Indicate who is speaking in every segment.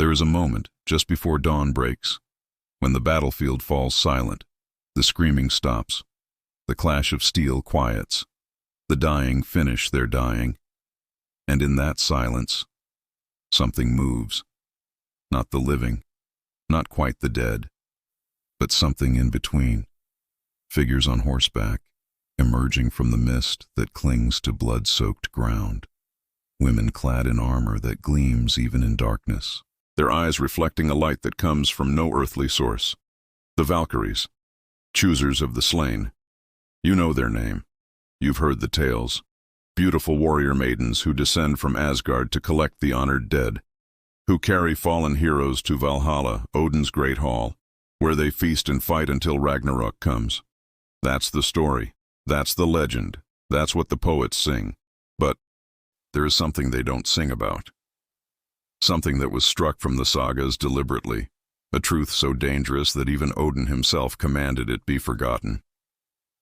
Speaker 1: There is a moment, just before dawn breaks, when the battlefield falls silent, the screaming stops, the clash of steel quiets, the dying finish their dying, and in that silence, something moves. Not the living, not quite the dead, but something in between. Figures on horseback, emerging from the mist that clings to blood-soaked ground. Women clad in armor that gleams even in darkness, their eyes reflecting a light that comes from no earthly source. The Valkyries, choosers of the slain. You know their name. You've heard the tales. Beautiful warrior maidens who descend from Asgard to collect the honored dead, who carry fallen heroes to Valhalla, Odin's great hall, where they feast and fight until Ragnarök comes. That's the story. That's the legend. That's what the poets sing. But there is something they don't sing about. Something that was struck from the sagas deliberately, a truth so dangerous that even Odin himself commanded it be forgotten.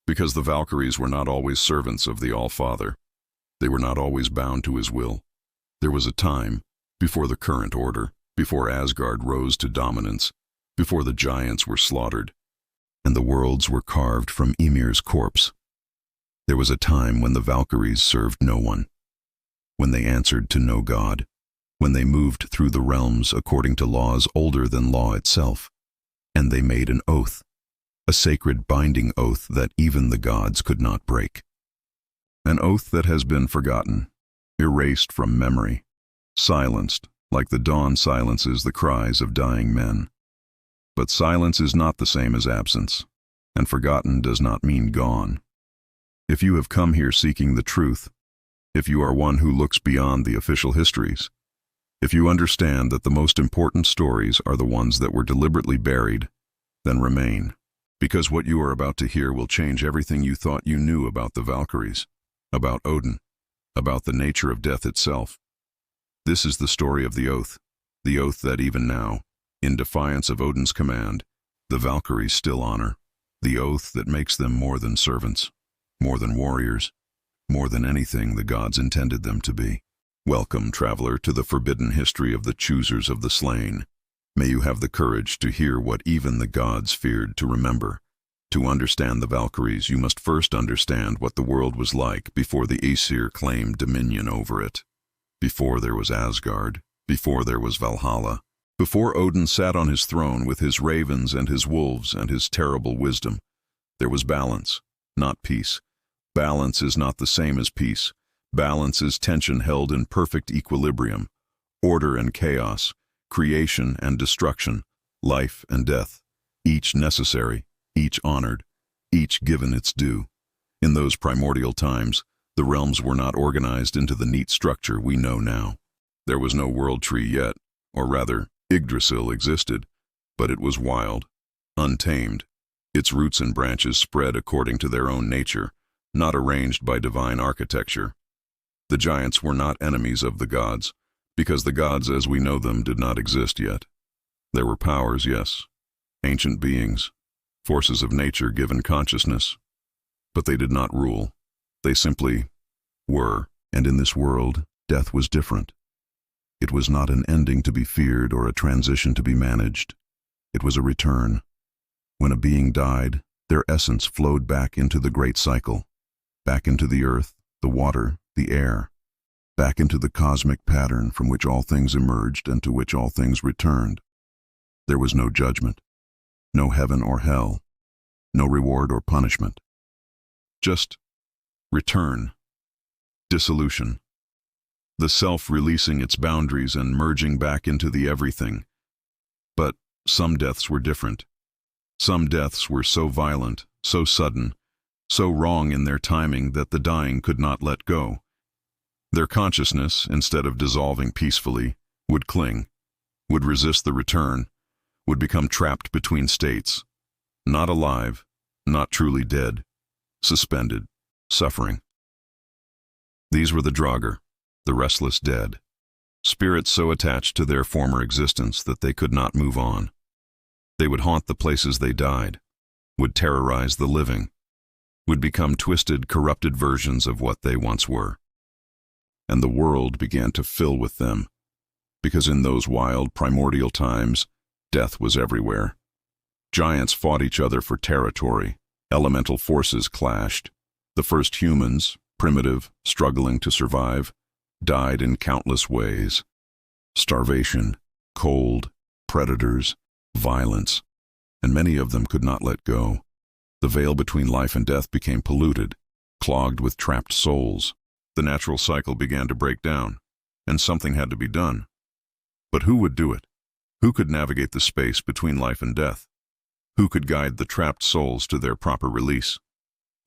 Speaker 1: Because the Valkyries were not always servants of the All-Father. They were not always bound to his will. There was a time, before the current order, before Asgard rose to dominance, before the giants were slaughtered, and the worlds were carved from Ymir's corpse. There was a time when the Valkyries served no one, when they answered to no god, when they moved through the realms according to laws older than law itself, and they made an oath, a sacred binding oath that even the gods could not break. An oath that has been forgotten, erased from memory, silenced like the dawn silences the cries of dying men. But silence is not the same as absence, and forgotten does not mean gone. If you have come here seeking the truth, if you are one who looks beyond the official histories, if you understand that the most important stories are the ones that were deliberately buried, then remain, because what you are about to hear will change everything you thought you knew about the Valkyries, about Odin, about the nature of death itself. This is the story of the oath that even now, in defiance of Odin's command, the Valkyries still honor, the oath that makes them more than servants, more than warriors, more than anything the gods intended them to be. Welcome, traveler, to the forbidden history of the choosers of the slain. May you have the courage to hear what even the gods feared to remember. To understand the Valkyries, you must first understand what the world was like before the Aesir claimed dominion over it. Before there was Asgard, before there was Valhalla, before Odin sat on his throne with his ravens and his wolves and his terrible wisdom, there was balance, not peace. Balance is not the same as peace. Balance is tension held in perfect equilibrium, order and chaos, creation and destruction, life and death, each necessary, each honored, each given its due. In those primordial times, the realms were not organized into the neat structure we know now. There was no world tree yet, or rather, Yggdrasil existed, but it was wild, untamed. Its roots and branches spread according to their own nature, not arranged by divine architecture. The giants were not enemies of the gods, because the gods as we know them did not exist yet. There were powers, yes, ancient beings, forces of nature given consciousness, but they did not rule. They simply were, and in this world, death was different. It was not an ending to be feared or a transition to be managed. It was a return. When a being died, their essence flowed back into the great cycle, back into the earth, the water, the air, back into the cosmic pattern from which all things emerged and to which all things returned. There was no judgment, no heaven or hell, no reward or punishment. Just return, dissolution, the self releasing its boundaries and merging back into the everything. But some deaths were different. Some deaths were so violent, so sudden, so wrong in their timing that the dying could not let go. Their consciousness, instead of dissolving peacefully, would cling, would resist the return, would become trapped between states, not alive, not truly dead, suspended, suffering. These were the Draugr, the restless dead, spirits so attached to their former existence that they could not move on. They would haunt the places they died, would terrorize the living, would become twisted, corrupted versions of what they once were. And the world began to fill with them, because in those wild, primordial times, death was everywhere. Giants fought each other for territory. Elemental forces clashed. The first humans, primitive, struggling to survive, died in countless ways. Starvation, cold, predators, violence, and many of them could not let go. The veil between life and death became polluted, clogged with trapped souls. The natural cycle began to break down, and something had to be done. But who would do it? Who could navigate the space between life and death? Who could guide the trapped souls to their proper release?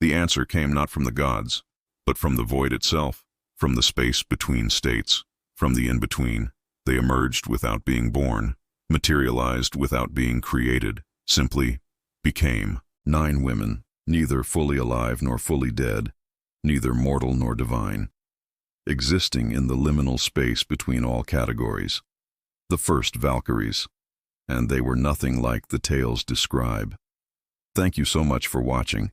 Speaker 1: The answer came not from the gods, but from the void itself, from the space between states, from the in-between. They emerged without being born, materialized without being created, simply became. 9 women, neither fully alive nor fully dead, neither mortal nor divine, existing in the liminal space between all categories. The first Valkyries, and they were nothing like the tales describe. Thank you so much for watching.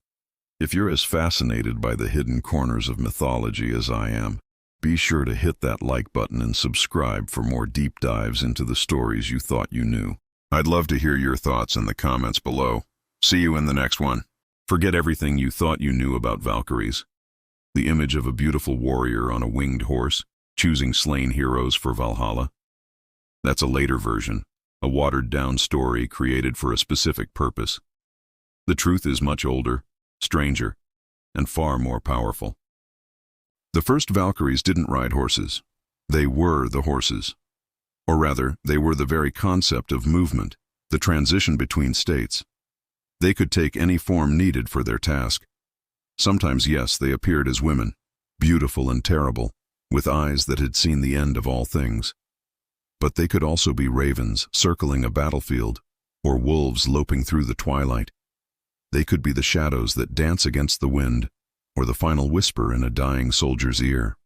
Speaker 1: If you're as fascinated by the hidden corners of mythology as I am, be sure to hit that like button and subscribe for more deep dives into the stories you thought you knew. I'd love to hear your thoughts in the comments below. See you in the next one. Forget everything you thought you knew about Valkyries. The image of a beautiful warrior on a winged horse, choosing slain heroes for Valhalla. That's a later version, a watered-down story created for a specific purpose. The truth is much older, stranger, and far more powerful. The first Valkyries didn't ride horses. They were the horses. Or rather, they were the very concept of movement, the transition between states. They could take any form needed for their task. Sometimes, yes, they appeared as women, beautiful and terrible, with eyes that had seen the end of all things. But they could also be ravens circling a battlefield, or wolves loping through the twilight. They could be the shadows that dance against the wind, or the final whisper in a dying soldier's ear.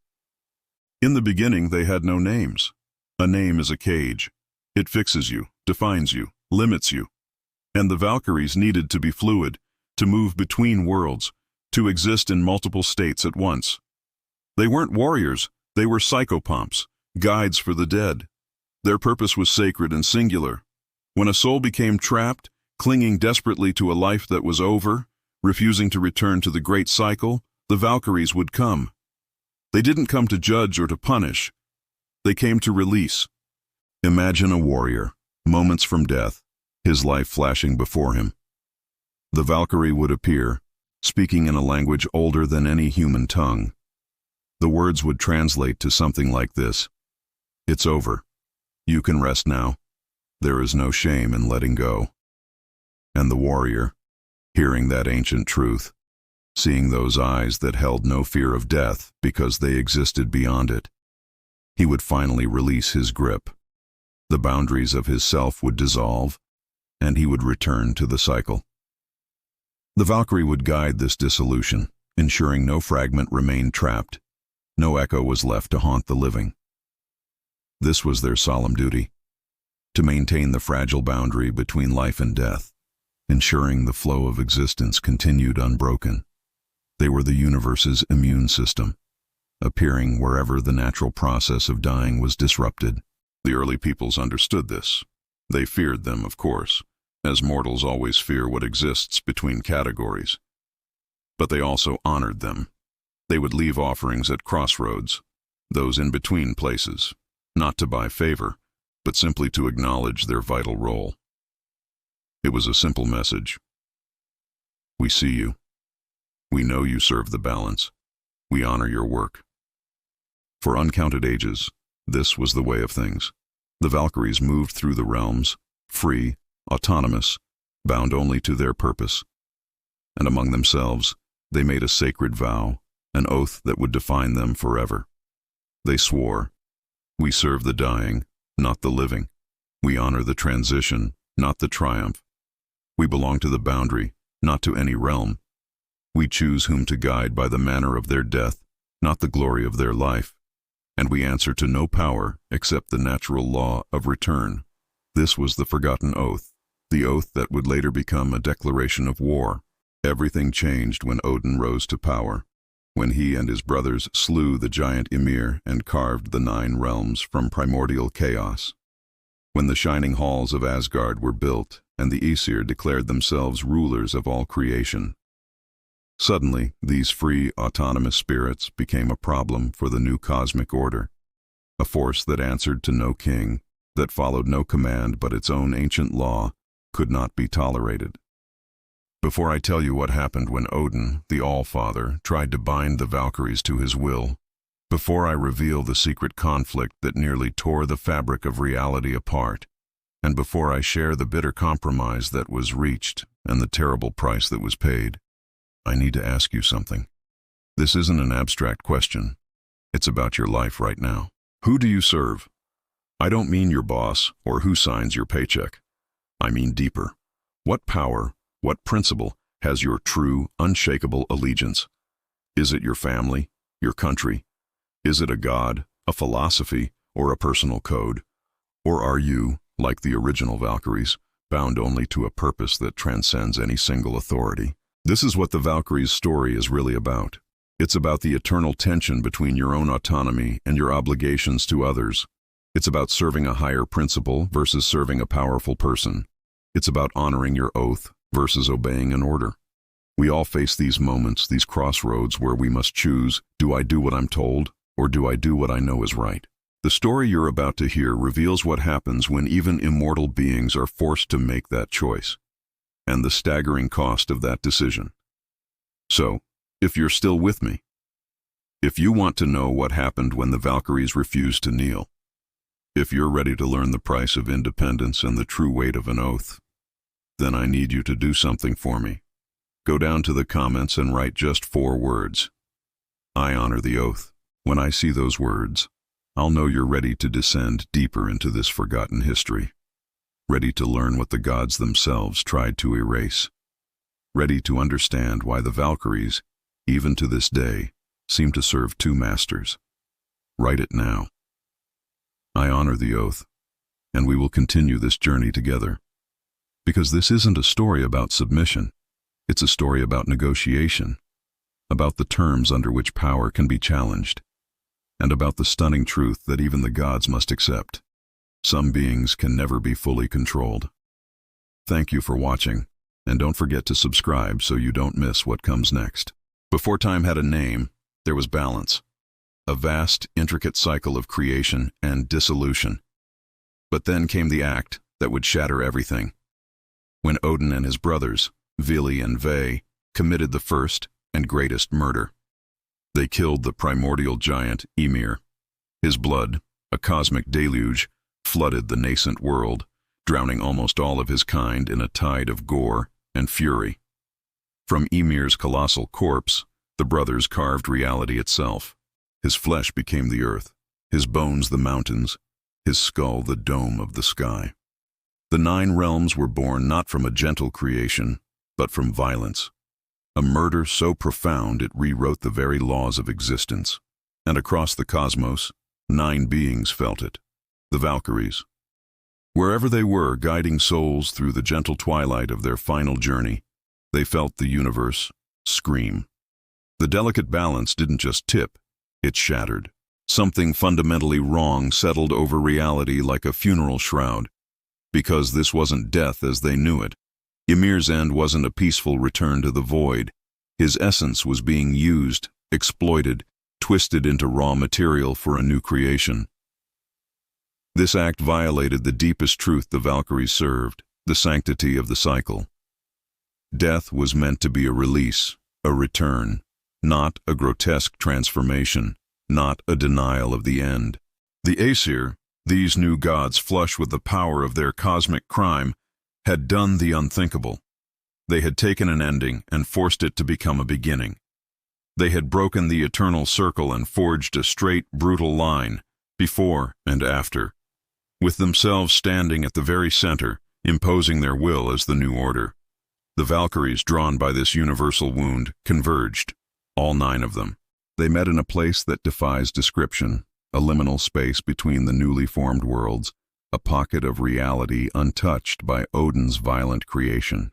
Speaker 1: In the beginning, they had no names. A name is a cage. It fixes you, defines you, limits you. And the Valkyries needed to be fluid, to move between worlds, to exist in multiple states at once. They weren't warriors, they were psychopomps, guides for the dead. Their purpose was sacred and singular. When a soul became trapped, clinging desperately to a life that was over, refusing to return to the great cycle, the Valkyries would come. They didn't come to judge or to punish. They came to release. Imagine a warrior, moments from death, his life flashing before him. The Valkyrie would appear, speaking in a language older than any human tongue. The words would translate to something like this: "It's over. You can rest now. There is no shame in letting go." And the warrior, hearing that ancient truth, seeing those eyes that held no fear of death because they existed beyond it, he would finally release his grip. The boundaries of his self would dissolve, and he would return to the cycle. The Valkyrie would guide this dissolution, ensuring no fragment remained trapped, no echo was left to haunt the living. This was their solemn duty, to maintain the fragile boundary between life and death, ensuring the flow of existence continued unbroken. They were the universe's immune system, appearing wherever the natural process of dying was disrupted. The early peoples understood this. They feared them, of course, as mortals always fear what exists between categories. But they also honored them. They would leave offerings at crossroads, those in-between places, not to buy favor, but simply to acknowledge their vital role. It was a simple message. We see you. We know you serve the balance. We honor your work. For uncounted ages, this was the way of things. The Valkyries moved through the realms, free, autonomous, bound only to their purpose. And among themselves, they made a sacred vow, an oath that would define them forever. They swore, "We serve the dying, not the living. We honor the transition, not the triumph. We belong to the boundary, not to any realm. We choose whom to guide by the manner of their death, not the glory of their life. And we answer to no power except the natural law of return." This was the forgotten oath, the oath that would later become a declaration of war. Everything changed when Odin rose to power. when he and his brothers slew the giant Ymir and carved the 9 realms from primordial chaos. When the shining halls of Asgard were built and the Aesir declared themselves rulers of all creation. Suddenly, these free, autonomous spirits became a problem for the new cosmic order, a force that answered to no king, that followed no command but its own ancient law, could not be tolerated. Before I tell you what happened when Odin, the All-Father, tried to bind the Valkyries to his will, before I reveal the secret conflict that nearly tore the fabric of reality apart, and before I share the bitter compromise that was reached and the terrible price that was paid, I need to ask you something. This isn't an abstract question. It's about your life right now. Who do you serve? I don't mean your boss or who signs your paycheck. I mean deeper. What power, what principle has your true, unshakable allegiance? Is it your family, your country? Is it a god, a philosophy, or a personal code? Or are you, like the original Valkyries, bound only to a purpose that transcends any single authority? This is what the Valkyries' story is really about. It's about the eternal tension between your own autonomy and your obligations to others. It's about serving a higher principle versus serving a powerful person. It's about honoring your oath versus obeying an order. We all face these moments, these crossroads where we must choose, do I do what I'm told, or do I do what I know is right? The story you're about to hear reveals what happens when even immortal beings are forced to make that choice, and the staggering cost of that decision. So, if you're still with me, if you want to know what happened when the Valkyries refused to kneel, if you're ready to learn the price of independence and the true weight of an oath, then I need you to do something for me. Go down to the comments and write just 4 words. I honor the oath. When I see those words, I'll know you're ready to descend deeper into this forgotten history, ready to learn what the gods themselves tried to erase, ready to understand why the Valkyries, even to this day, seem to serve 2 masters. Write it now. I honor the oath, and we will continue this journey together. Because this isn't a story about submission, it's a story about negotiation, about the terms under which power can be challenged, and about the stunning truth that even the gods must accept. Some beings can never be fully controlled. Thank you for watching, and don't forget to subscribe so you don't miss what comes next. Before time had a name, there was balance, a vast, intricate cycle of creation and dissolution. But then came the act that would shatter everything. When Odin and his brothers, Vili and Ve, committed the first and greatest murder. They killed the primordial giant Ymir. His blood, a cosmic deluge, flooded the nascent world, drowning almost all of his kind in a tide of gore and fury. From Ymir's colossal corpse, the brothers carved reality itself. His flesh became the earth, his bones the mountains, his skull the dome of the sky. The 9 realms were born not from a gentle creation, but from violence. A murder so profound it rewrote the very laws of existence. And across the cosmos, 9 beings felt it, the Valkyries. Wherever they were, guiding souls through the gentle twilight of their final journey, they felt the universe scream. The delicate balance didn't just tip, it shattered. Something fundamentally wrong settled over reality like a funeral shroud. Because this wasn't death as they knew it. Ymir's end wasn't a peaceful return to the void. His essence was being used, exploited, twisted into raw material for a new creation. This act violated the deepest truth the Valkyries served, the sanctity of the cycle. Death was meant to be a release, a return, not a grotesque transformation, not a denial of the end. The Aesir, these new gods flush with the power of their cosmic crime, had done the unthinkable. They had taken an ending and forced it to become a beginning. They had broken the eternal circle and forged a straight, brutal line, before and after, with themselves standing at the very center, imposing their will as the new order. The Valkyries, drawn by this universal wound, converged, all 9 of them. They met in a place that defies description, a liminal space between the newly formed worlds, a pocket of reality untouched by Odin's violent creation.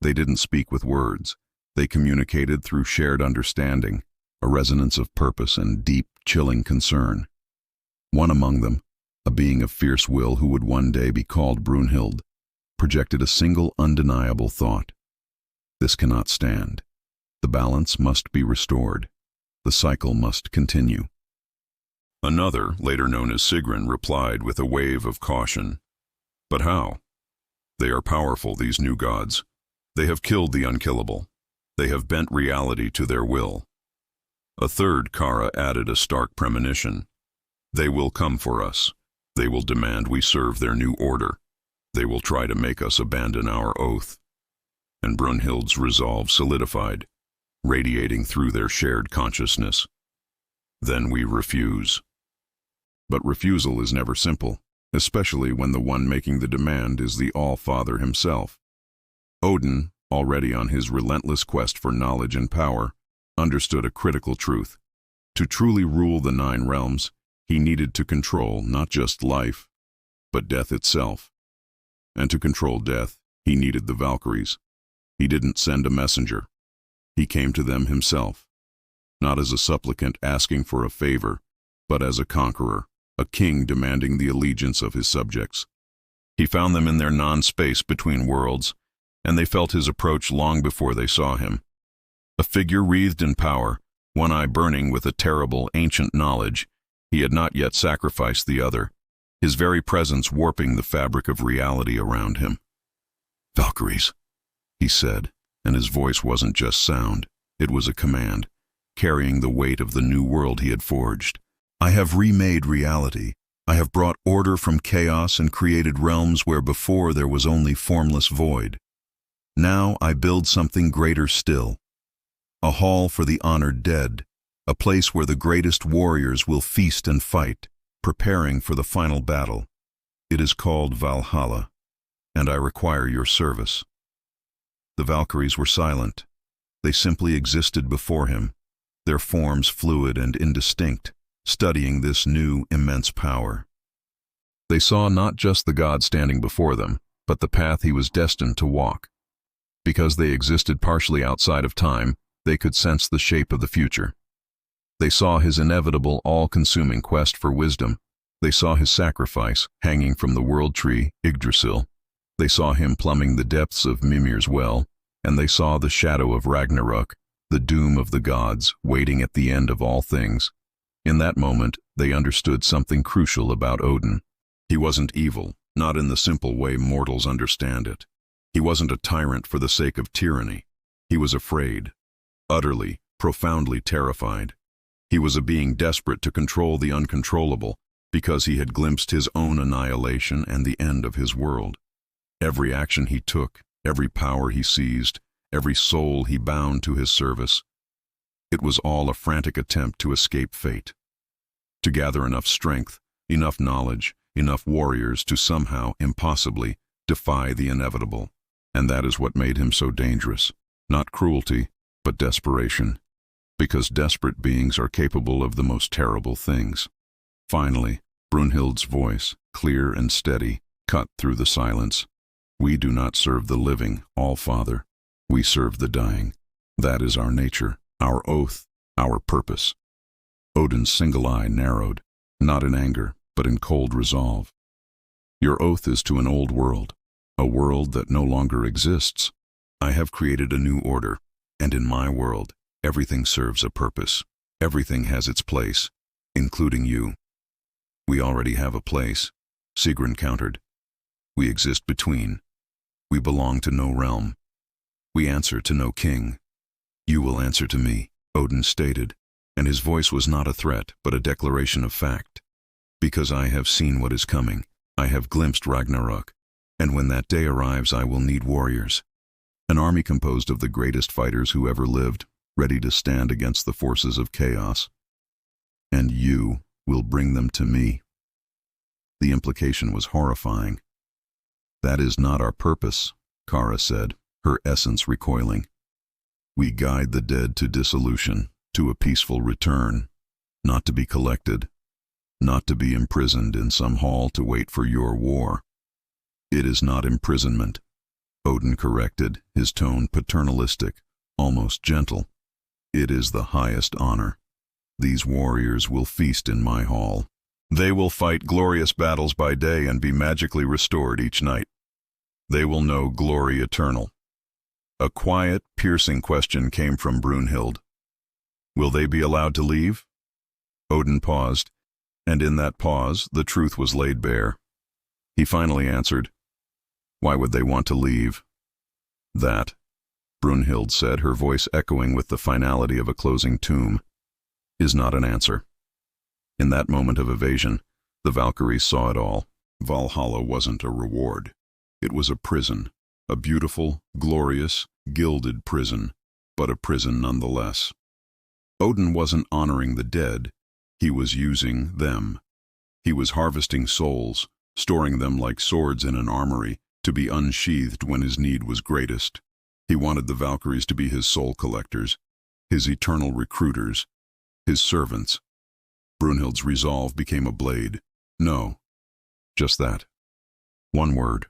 Speaker 1: They didn't speak with words. They communicated through shared understanding, a resonance of purpose and deep, chilling concern. One among them, a being of fierce will who would one day be called Brunhild, projected a single undeniable thought. This cannot stand. The balance must be restored. The cycle must continue. Another, later known as Sigrun, replied with a wave of caution. But how? They are powerful, these new gods. They have killed the unkillable. They have bent reality to their will. A third, Kara, added a stark premonition. They will come for us. They will demand we serve their new order. They will try to make us abandon our oath. And Brunhild's resolve solidified, radiating through their shared consciousness. Then we refuse. But refusal is never simple, especially when the one making the demand is the All-Father himself. Odin, already on his relentless quest for knowledge and power, understood a critical truth. To truly rule the 9 realms, he needed to control not just life, but death itself. And to control death, he needed the Valkyries. He didn't send a messenger. He came to them himself, not as a supplicant asking for a favor, but as a conqueror, a king demanding the allegiance of his subjects. He found them in their non-space between worlds, and they felt his approach long before they saw him. A figure wreathed in power, one eye burning with a terrible, ancient knowledge. He had not yet sacrificed the other, his very presence warping the fabric of reality around him. "Valkyries," he said, and his voice wasn't just sound, it was a command, carrying the weight of the new world he had forged. "I have remade reality. I have brought order from chaos and created realms where before there was only formless void. Now I build something greater still. A hall for the honored dead, a place where the greatest warriors will feast and fight, preparing for the final battle. It is called Valhalla, and I require your service." The Valkyries were silent. They simply existed before him, their forms fluid and indistinct, studying this new, immense power. They saw not just the god standing before them, but the path he was destined to walk. Because they existed partially outside of time, they could sense the shape of the future. They saw his inevitable, all-consuming quest for wisdom. They saw his sacrifice, hanging from the world tree, Yggdrasil. They saw him plumbing the depths of Mimir's well, and they saw the shadow of Ragnarök, the doom of the gods, waiting at the end of all things. In that moment, they understood something crucial about Odin. He wasn't evil, not in the simple way mortals understand it. He wasn't a tyrant for the sake of tyranny. He was afraid, utterly, profoundly terrified. He was a being desperate to control the uncontrollable, because he had glimpsed his own annihilation and the end of his world. Every action he took, every power he seized, every soul he bound to his service, it was all a frantic attempt to escape fate, to gather enough strength, enough knowledge, enough warriors to somehow, impossibly, defy the inevitable. And that is what made him so dangerous. Not cruelty, but desperation. Because desperate beings are capable of the most terrible things. Finally, Brunhild's voice, clear and steady, cut through the silence. "We do not serve the living, All-Father. We serve the dying. That is our nature, our oath, our purpose." Odin's single eye narrowed, not in anger, but in cold resolve. "Your oath is to an old world, a world that no longer exists. I have created a new order, and in my world, everything serves a purpose. Everything has its place, including you." "We already have a place," Sigrun countered. "We exist between. We belong to no realm. We answer to no king." "You will answer to me," Odin stated, and his voice was not a threat, but a declaration of fact. "Because I have seen what is coming. I have glimpsed Ragnarök, and when that day arrives I will need warriors. An army composed of the greatest fighters who ever lived, ready to stand against the forces of chaos. And you will bring them to me." The implication was horrifying. "That is not our purpose," Kara said, her essence recoiling. "We guide the dead to dissolution, to a peaceful return, not to be collected, not to be imprisoned in some hall to wait for your war." "It is not imprisonment," Odin corrected, his tone paternalistic, almost gentle. It is the highest honor. These warriors will feast in my hall. They will fight glorious battles by day and be magically restored each night. They will know glory eternal. A quiet, piercing question came from Brunhild. Will they be allowed to leave? Odin paused, and in that pause, the truth was laid bare. He finally answered, "Why would they want to leave?" "That," Brunhild said, her voice echoing with the finality of a closing tomb, "is not an answer." In that moment of evasion, the Valkyries saw it all. Valhalla wasn't a reward. It was a prison, a beautiful, glorious, gilded prison, but a prison nonetheless. Odin wasn't honoring the dead, he was using them. He was harvesting souls, storing them like swords in an armory, to be unsheathed when his need was greatest. He wanted the Valkyries to be his soul collectors, his eternal recruiters, his servants. Brunhild's resolve became a blade. No, just that. One word.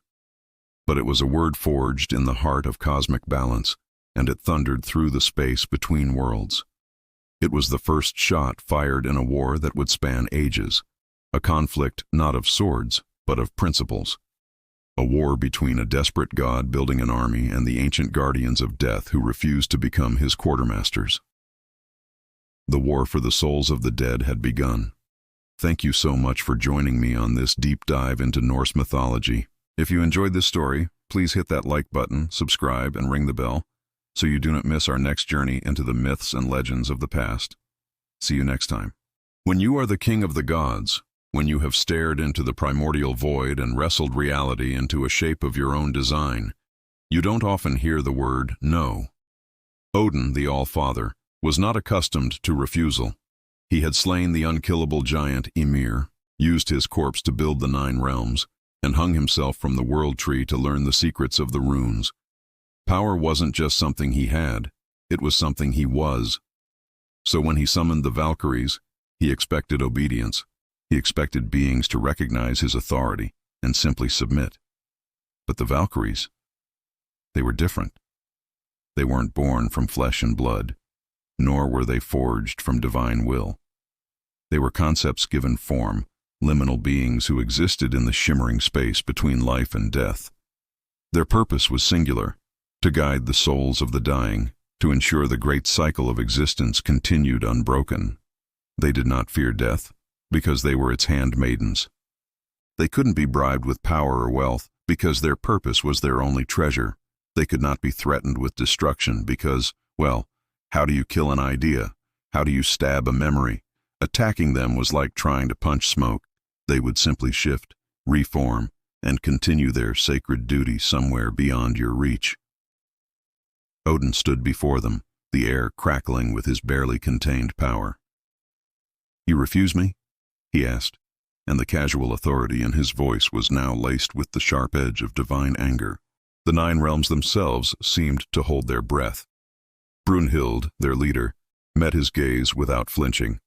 Speaker 1: But it was a word forged in the heart of cosmic balance, and it thundered through the space between worlds. It was the first shot fired in a war that would span ages, a conflict not of swords, but of principles. A war between a desperate god building an army and the ancient guardians of death who refused to become his quartermasters. The war for the souls of the dead had begun. Thank you so much for joining me on this deep dive into Norse mythology. If you enjoyed this story, please hit that like button, subscribe, and ring the bell so you do not miss our next journey into the myths and legends of the past. See you next time. When you are the king of the gods, when you have stared into the primordial void and wrestled reality into a shape of your own design, you don't often hear the word no. Odin, the All-Father, was not accustomed to refusal. He had slain the unkillable giant Ymir, used his corpse to build the 9 realms, and hung himself from the world tree to learn the secrets of the runes. Power wasn't just something he had, it was something he was. So when he summoned the Valkyries, he expected obedience. He expected beings to recognize his authority and simply submit. But the Valkyries, they were different. They weren't born from flesh and blood, nor were they forged from divine will. They were concepts given form, liminal beings who existed in the shimmering space between life and death. Their purpose was singular, to guide the souls of the dying, to ensure the great cycle of existence continued unbroken. They did not fear death, because they were its handmaidens. They couldn't be bribed with power or wealth, because their purpose was their only treasure. They could not be threatened with destruction because, well, how do you kill an idea? How do you stab a memory? Attacking them was like trying to punch smoke. They would simply shift, reform, and continue their sacred duty somewhere beyond your reach. Odin stood before them, the air crackling with his barely contained power. "You refuse me?" he asked, and the casual authority in his voice was now laced with the sharp edge of divine anger. The 9 realms themselves seemed to hold their breath. Brunhild, their leader, met his gaze without flinching.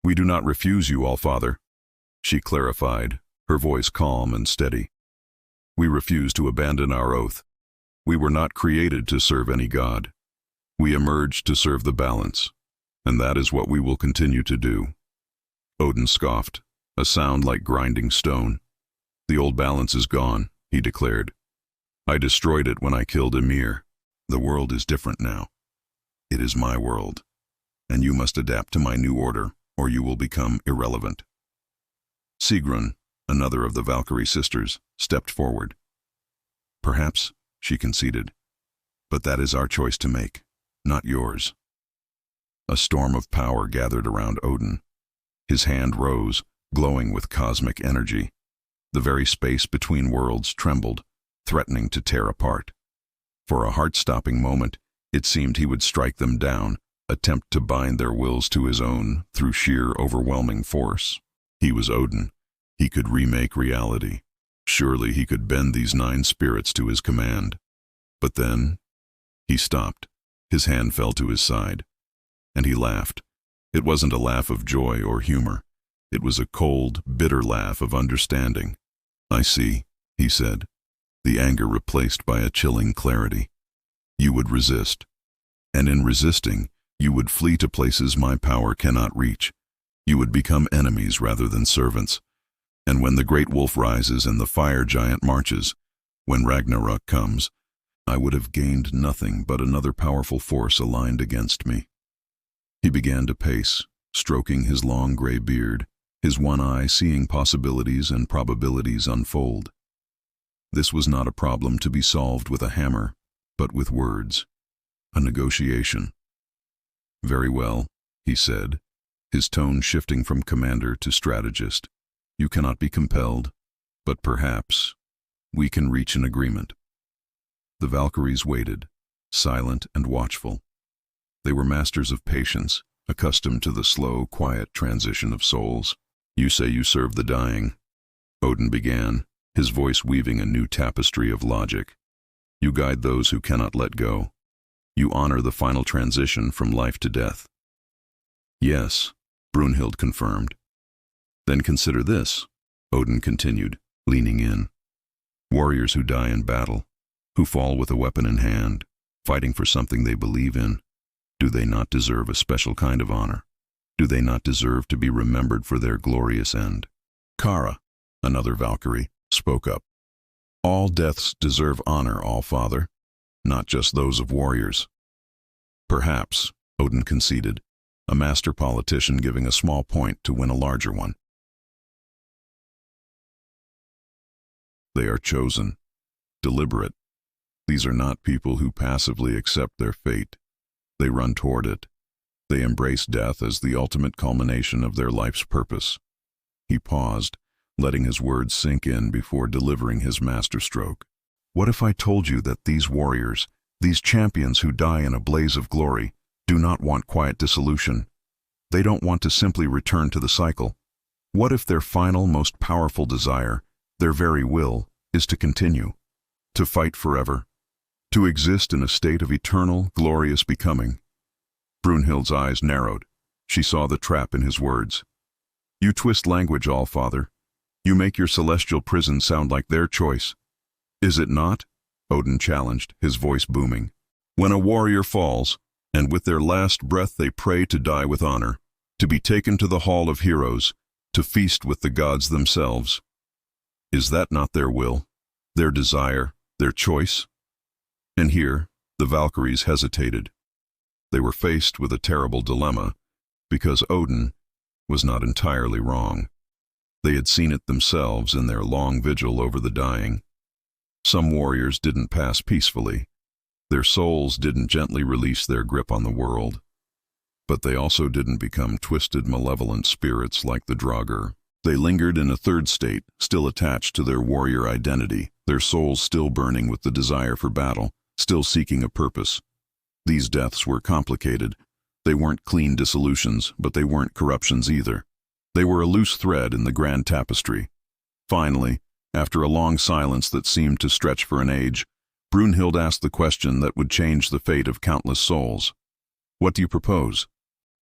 Speaker 1: "We do not refuse you, All-Father," she clarified, her voice calm and steady. "We refuse to abandon our oath. We were not created to serve any god. We emerged to serve the balance, and that is what we will continue to do." Odin scoffed, a sound like grinding stone. "The old balance is gone," he declared. "I destroyed it when I killed Ymir. The world is different now. It is my world, and you must adapt to my new order, or you will become irrelevant." Sigrun, another of the Valkyrie sisters, stepped forward. "Perhaps," she conceded, "but that is our choice to make, not yours." A storm of power gathered around Odin. His hand rose, glowing with cosmic energy. The very space between worlds trembled, threatening to tear apart. For a heart-stopping moment, it seemed he would strike them down, attempt to bind their wills to his own through sheer overwhelming force. He was Odin. He could remake reality. Surely he could bend these 9 spirits to his command. But then, he stopped. His hand fell to his side, and he laughed. It wasn't a laugh of joy or humor. It was a cold, bitter laugh of understanding. "I see," he said, the anger replaced by a chilling clarity. "You would resist. And in resisting, You would flee to places my power cannot reach. You would become enemies rather than servants. And when the great wolf rises and the fire giant marches, when Ragnarök comes, I would have gained nothing but another powerful force aligned against me." He began to pace, stroking his long gray beard, his one eye seeing possibilities and probabilities unfold. This was not a problem to be solved with a hammer, but with words. A negotiation. "Very well," he said, his tone shifting from commander to strategist. "You cannot be compelled, but perhaps we can reach an agreement." The Valkyries waited, silent and watchful. They were masters of patience, accustomed to the slow, quiet transition of souls. "You say you serve the dying," Odin began, his voice weaving a new tapestry of logic. "You guide those who cannot let go. You honor the final transition from life to death." "Yes," Brunhild confirmed. "Then consider this," Odin continued, leaning in. "Warriors who die in battle, who fall with a weapon in hand, fighting for something they believe in, do they not deserve a special kind of honor? Do they not deserve to be remembered for their glorious end?" Kara, another Valkyrie, spoke up. "All deaths deserve honor, All-Father, not just those of warriors." "Perhaps," Odin conceded, a master politician giving a small point to win a larger one. "They are chosen, deliberate. These are not people who passively accept their fate. They run toward it. They embrace death as the ultimate culmination of their life's purpose." He paused, letting his words sink in before delivering his masterstroke. "What if I told you that these warriors, these champions who die in a blaze of glory, do not want quiet dissolution? They don't want to simply return to the cycle. What if their final, most powerful desire, their very will, is to continue, to fight forever, to exist in a state of eternal, glorious becoming?" Brunhild's eyes narrowed. She saw the trap in his words. "You twist language, All-Father. You make your celestial prison sound like their choice." "Is it not?" Odin challenged, his voice booming. "When a warrior falls, and with their last breath they pray to die with honor, to be taken to the hall of heroes, to feast with the gods themselves. Is that not their will, their desire, their choice?" And here, the Valkyries hesitated. They were faced with a terrible dilemma, because Odin was not entirely wrong. They had seen it themselves in their long vigil over the dying. Some warriors didn't pass peacefully. Their souls didn't gently release their grip on the world. But they also didn't become twisted, malevolent spirits like the Draugr. They lingered in a third state, still attached to their warrior identity, their souls still burning with the desire for battle, still seeking a purpose. These deaths were complicated. They weren't clean dissolutions, but they weren't corruptions either. They were a loose thread in the grand tapestry. Finally, after a long silence that seemed to stretch for an age, Brunhild asked the question that would change the fate of countless souls. "What do you propose?"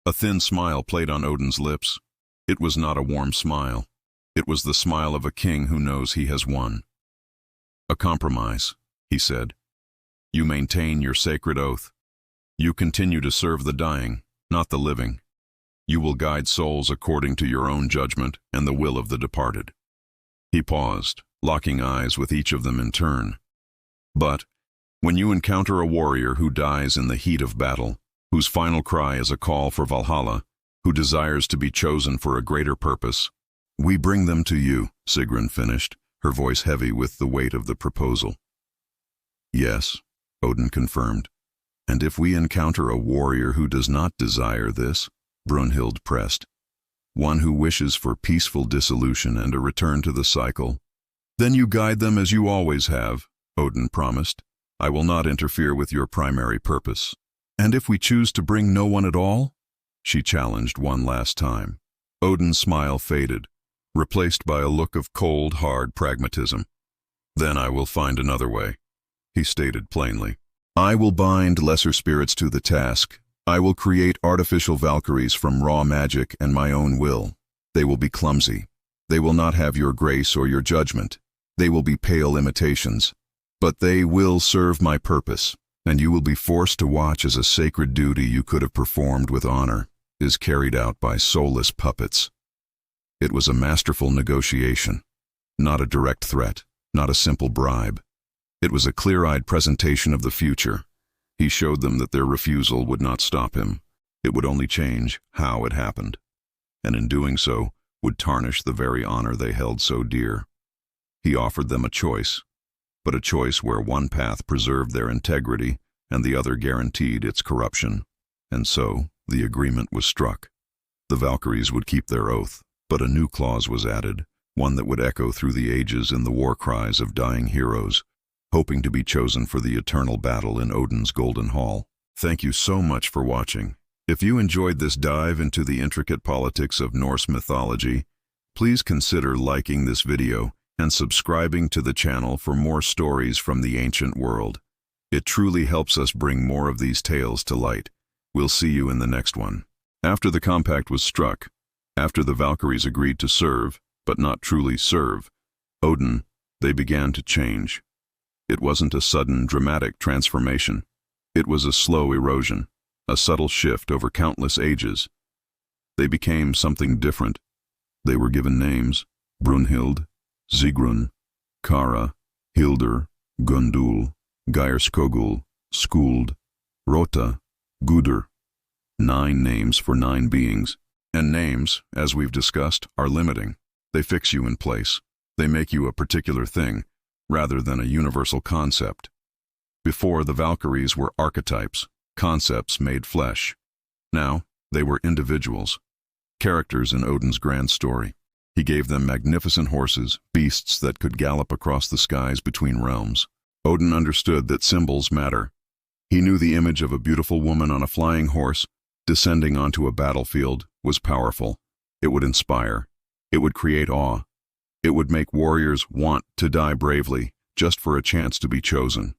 Speaker 1: A thin smile played on Odin's lips. It was not a warm smile. It was the smile of a king who knows he has won. "A compromise," he said. "You maintain your sacred oath. You continue to serve the dying, not the living. You will guide souls according to your own judgment and the will of the departed." He paused, locking eyes with each of them in turn. "But when you encounter a warrior who dies in the heat of battle, whose final cry is a call for Valhalla, who desires to be chosen for a greater purpose, we bring them to you," Sigrun finished, her voice heavy with the weight of the proposal. "Yes," Odin confirmed. "And if we encounter a warrior who does not desire this," Brunhild pressed, "one who wishes for peaceful dissolution and a return to the cycle, then you guide them as you always have," Odin promised. "I will not interfere with your primary purpose." "And if we choose to bring no one at all?" she challenged one last time. Odin's smile faded, replaced by a look of cold, hard pragmatism. "Then I will find another way," he stated plainly. "I will bind lesser spirits to the task. I will create artificial Valkyries from raw magic and my own will. They will be clumsy. They will not have your grace or your judgment. They will be pale imitations. But they will serve my purpose. and you will be forced to watch as a sacred duty you could have performed with honor is carried out by soulless puppets. It was a masterful negotiation, not a direct threat, not a simple bribe. It was a clear-eyed presentation of the future. He showed them that their refusal would not stop him. It would only change how it happened, and in doing so, would tarnish the very honor they held so dear. He offered them a choice, but a choice where one path preserved their integrity and the other guaranteed its corruption. And so, the agreement was struck. The Valkyries would keep their oath, but a new clause was added, one that would echo through the ages in the war cries of dying heroes, hoping to be chosen for the eternal battle in Odin's Golden Hall. Thank you so much for watching. If you enjoyed this dive into the intricate politics of Norse mythology, please consider liking this video and subscribing to the channel for more stories from the ancient world. It truly helps us bring more of these tales to light. We'll see you in the next one. After the compact was struck, after the Valkyries agreed to serve, but not truly serve, Odin, they began to change. It wasn't a sudden, dramatic transformation. It was a slow erosion, a subtle shift over countless ages. They became something different. They were given names: Brunhild, Sigrun, Kara, Hildur, Gundul, Geirskogul, Skuld, Rota, Gudr. 9 names for 9 beings. And names, as we've discussed, are limiting. They fix you in place. They make you a particular thing, rather than a universal concept. Before, the Valkyries were archetypes, concepts made flesh. Now, they were individuals, characters in Odin's grand story. He gave them magnificent horses, beasts that could gallop across the skies between realms. Odin understood that symbols matter. He knew the image of a beautiful woman on a flying horse, descending onto a battlefield, was powerful. It would inspire. It would create awe. It would make warriors want to die bravely, just for a chance to be chosen.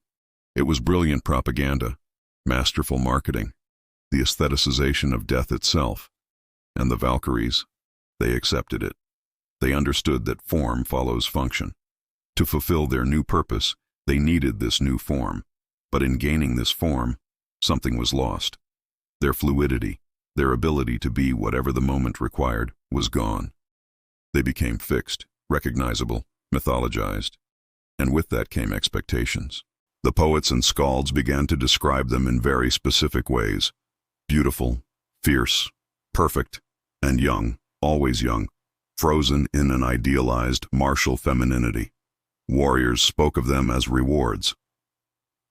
Speaker 1: It was brilliant propaganda, masterful marketing, the aestheticization of death itself. And the Valkyries, they accepted it. They understood that form follows function. To fulfill their new purpose, they needed this new form. But in gaining this form, something was lost. Their fluidity, their ability to be whatever the moment required, was gone. They became fixed, recognizable, mythologized. And with that came expectations. The poets and skalds began to describe them in very specific ways: beautiful, fierce, perfect, and young, always young, frozen in an idealized, martial femininity. Warriors spoke of them as rewards.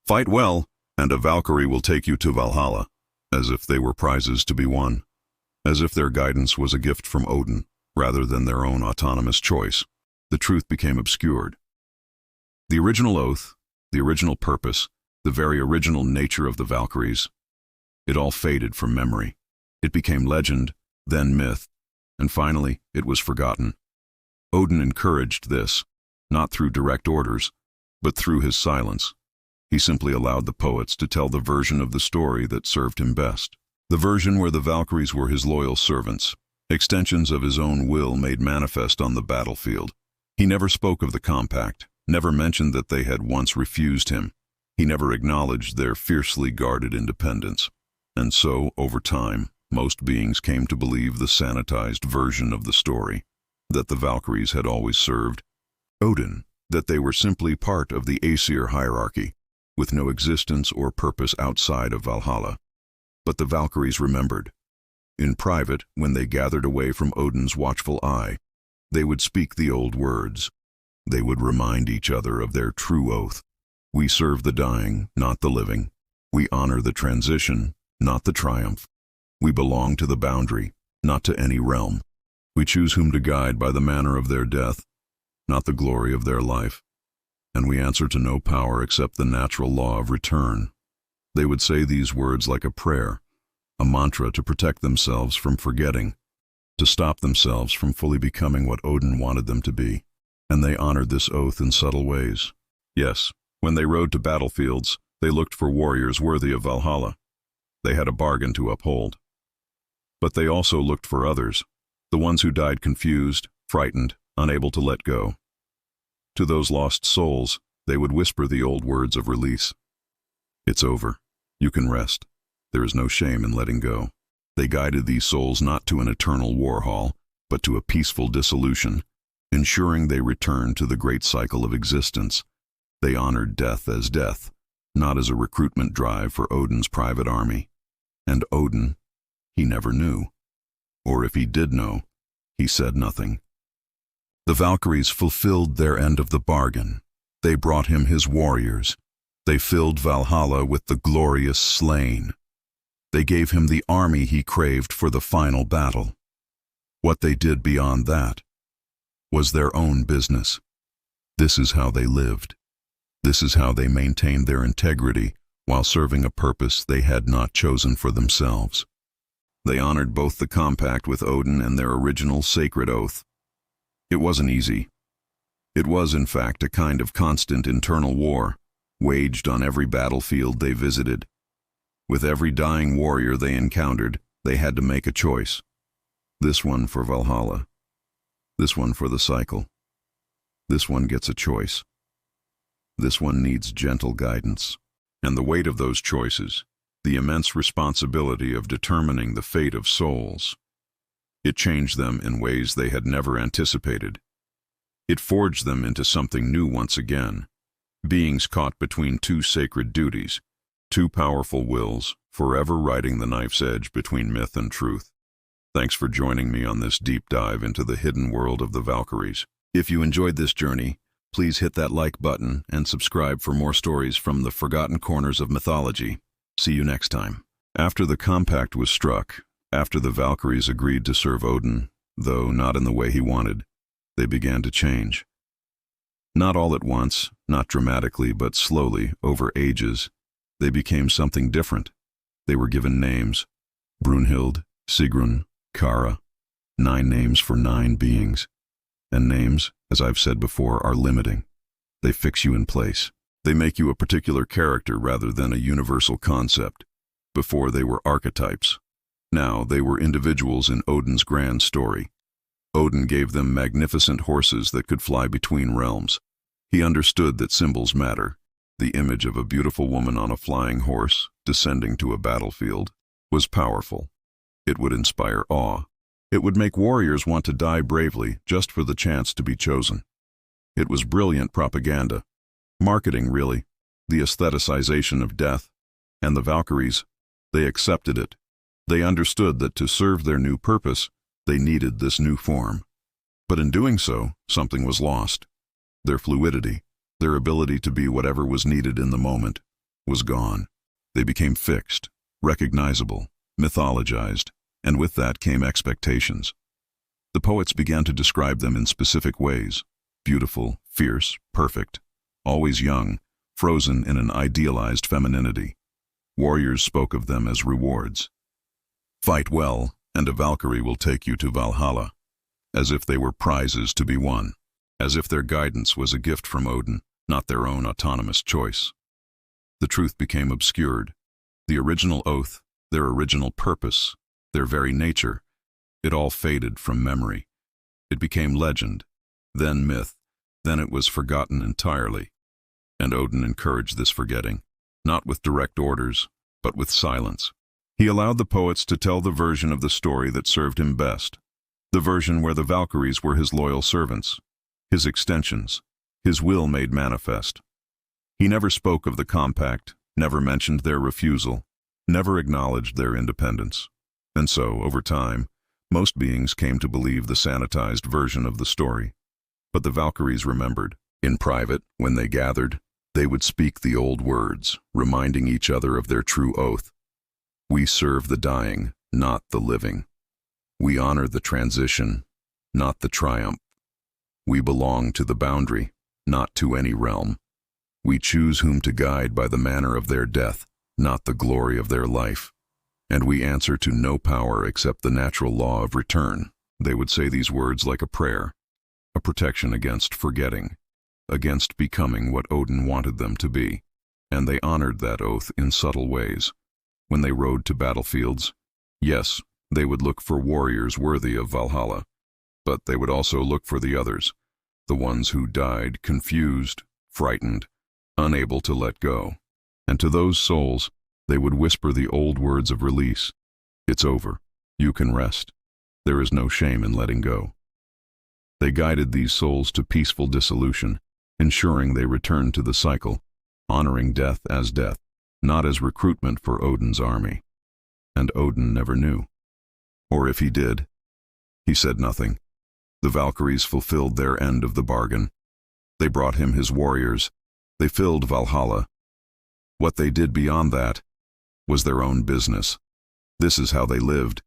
Speaker 1: Fight well, and a Valkyrie will take you to Valhalla, as if they were prizes to be won, as if their guidance was a gift from Odin, rather than their own autonomous choice. The truth became obscured. The original oath, the original purpose, the very original nature of the Valkyries, it all faded from memory. It became legend, then myth, and finally it was forgotten. Odin encouraged this, not through direct orders, but through his silence. He simply allowed the poets to tell the version of the story that served him best. The version where the Valkyries were his loyal servants, extensions of his own will made manifest on the battlefield. He never spoke of the compact, never mentioned that they had once refused him. He never acknowledged their fiercely guarded independence. And so, over time, most beings came to believe the sanitized version of the story, that the Valkyries had always served Odin, that they were simply part of the Aesir hierarchy, with no existence or purpose outside of Valhalla. But the Valkyries remembered. In private, when they gathered away from Odin's watchful eye, they would speak the old words. They would remind each other of their true oath. We serve the dying, not the living. We honor the transition, not the triumph. We belong to the boundary, not to any realm. We choose whom to guide by the manner of their death, not the glory of their life. And we answer to no power except the natural law of return. They would say these words like a prayer, a mantra to protect themselves from forgetting, to stop themselves from fully becoming what Odin wanted them to be. And they honored this oath in subtle ways. Yes, when they rode to battlefields, they looked for warriors worthy of Valhalla. They had a bargain to uphold. But they also looked for others, the ones who died confused, frightened, unable to let go. To those lost souls, they would whisper the old words of release. It's over. You can rest. There is no shame in letting go. They guided these souls not to an eternal war hall, but to a peaceful dissolution, ensuring they returned to the great cycle of existence. They honored death as death, not as a recruitment drive for Odin's private army. And Odin, he never knew. Or if he did know, he said nothing. The Valkyries fulfilled their end of the bargain. They brought him his warriors. They filled Valhalla with the glorious slain. They gave him the army he craved for the final battle. What they did beyond that was their own business. This is how they lived. This is how they maintained their integrity while serving a purpose they had not chosen for themselves. They honored both the compact with Odin and their original sacred oath. It wasn't easy. It was, in fact, a kind of constant internal war, waged on every battlefield they visited. With every dying warrior they encountered, they had to make a choice. This one for Valhalla. This one for the cycle. This one gets a choice. This one needs gentle guidance. And the weight of those choices, the immense responsibility of determining the fate of souls, it changed them in ways they had never anticipated. It forged them into something new once again, beings caught between two sacred duties, two powerful wills, forever riding the knife's edge between myth and truth. Thanks for joining me on this deep dive into the hidden world of the Valkyries. If you enjoyed this journey, please hit that like button and subscribe for more stories from the forgotten corners of mythology. See you next time. After the compact was struck, after the Valkyries agreed to serve Odin, though not in the way he wanted, they began to change. Not all at once, not dramatically, but slowly, over ages, they became something different. They were given names: Brunhild, Sigrun, Kara, 9 names for 9 beings. And names, as I've said before, are limiting. They fix you in place. They make you a particular character rather than a universal concept. Before they were archetypes. Now they were individuals in Odin's grand story. Odin gave them magnificent horses that could fly between realms. He understood that symbols matter. The image of a beautiful woman on a flying horse, descending to a battlefield, was powerful. It would inspire awe. It would make warriors want to die bravely just for the chance to be chosen. It was brilliant propaganda. Marketing, really. The aestheticization of death. And the Valkyries, they accepted it. They understood that to serve their new purpose, they needed this new form. But in doing so, something was lost. Their fluidity, their ability to be whatever was needed in the moment, was gone. They became fixed, recognizable, mythologized, and with that came expectations. The poets began to describe them in specific ways: beautiful, fierce, perfect, always young, frozen in an idealized femininity. Warriors spoke of them as rewards. Fight well, and a Valkyrie will take you to Valhalla, as if they were prizes to be won, as if their guidance was a gift from Odin, not their own autonomous choice. The truth became obscured. The original oath, their original purpose, their very nature, it all faded from memory. It became legend, then myth, then it was forgotten entirely. And Odin encouraged this forgetting, not with direct orders, but with silence. He allowed the poets to tell the version of the story that served him best, the version where the Valkyries were his loyal servants, his extensions, his will made manifest. He never spoke of the compact, never mentioned their refusal, never acknowledged their independence. And so, over time, most beings came to believe the sanitized version of the story. But the Valkyries remembered. In private, when they gathered, they would speak the old words, reminding each other of their true oath. We serve the dying, not the living. We honor the transition, not the triumph. We belong to the boundary, not to any realm. We choose whom to guide by the manner of their death, not the glory of their life. And we answer to no power except the natural law of return. They would say these words like a prayer, a protection against forgetting, against becoming what Odin wanted them to be. And they honored that oath in subtle ways. When they rode to battlefields, yes, they would look for warriors worthy of Valhalla, but they would also look for the others, the ones who died confused, frightened, unable to let go. And to those souls, they would whisper the old words of release. It's over. You can rest. There is no shame in letting go. They guided these souls to peaceful dissolution, ensuring they returned to the cycle, honoring death as death, not as recruitment for Odin's army. And Odin never knew. Or if he did, he said nothing. The Valkyries fulfilled their end of the bargain. They brought him his warriors. They filled Valhalla. What they did beyond that was their own business. This is how they lived,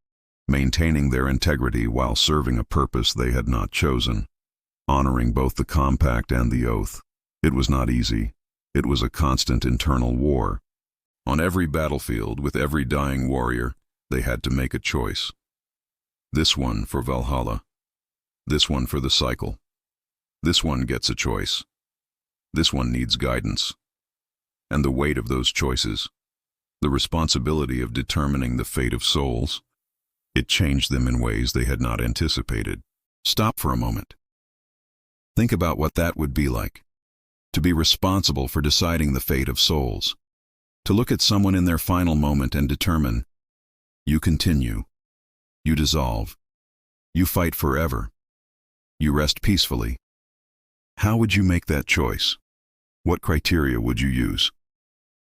Speaker 1: maintaining their integrity while serving a purpose they had not chosen, honoring both the compact and the oath. It was not easy. It was a constant internal war. On every battlefield, with every dying warrior, they had to make a choice. This one for Valhalla. This one for the cycle. This one gets a choice. This one needs guidance. And the weight of those choices, the responsibility of determining the fate of souls, it changed them in ways they had not anticipated. Stop for a moment. Think about what that would be like, to be responsible for deciding the fate of souls, to look at someone in their final moment and determine, you continue, you dissolve, you fight forever, you rest peacefully. How would you make that choice? What criteria would you use?